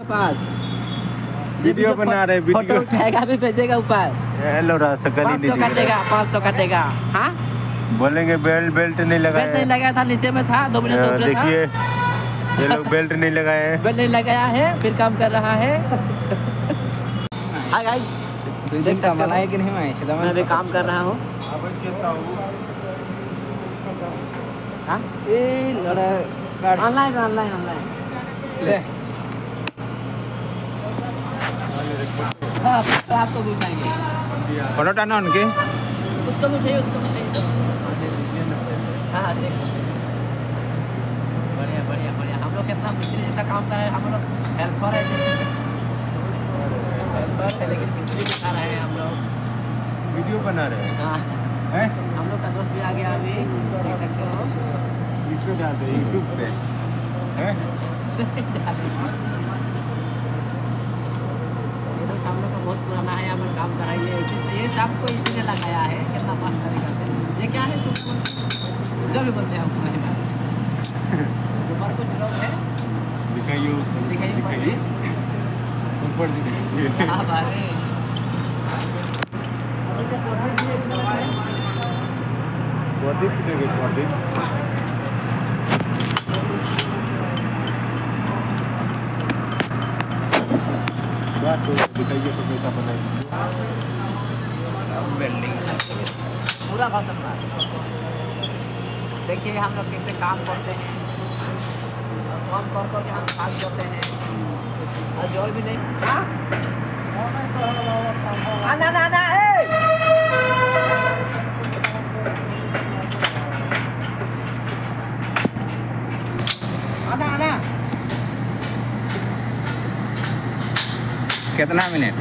पास video बना रहे, video उठाएगा भी भेजेगा ऊपर। हेलो सकल ही नहीं 500 काटेगा, 500 काटेगा। हाँ बोलेंगे बेल्ट नहीं लगाया, बेल्ट नहीं लगाया था, नीचे में था 2 मिनट से ऊपर था। देखिए ये लोग बेल्ट नहीं लगाए हैं, बेल्ट नहीं लगाया है, फिर काम कर रहा है। हाय गाइस, देख सकते हो है कि नहीं मैं अभी काम कर रहा हूँ। हाँ ऑनलाइन आपको भी उठाएंगे, फोटो टाना उनके, उसको भी उठाइए, उसको हाँ देखो बढ़िया बढ़िया बढ़िया। हम लोग कितना मिस्त्री जैसा काम कर रहे हैं, हम लोग हेल्पर है, लेकिन मिस्त्री दिखा रहे हैं हम लोग, वीडियो बना रहे हैं। हाँ हम लोग का दोस्त भी आ गया अभी, देख सकते हो। वीडियो डालते हैं यूट्यूब पे हैं। हम लोग का बहुत पुराना है, हम लोग काम कराइए इसी से, ये सब को इसी ने लगाया है, कितना मस्त तरीका से। ये क्या है जो भी बोलते हैं हमको ऊपर कुछ लोग है, दिखाइए ऊपर दिखाइए। हाँ भाई दिखाइए तो कैसा बनाएंगे पूरा भाषण में। देखिए हम लोग कैसे काम करते हैं, काम कर के हम काम करते हैं, और जोर भी नहीं। हाँ आना कितना मिनट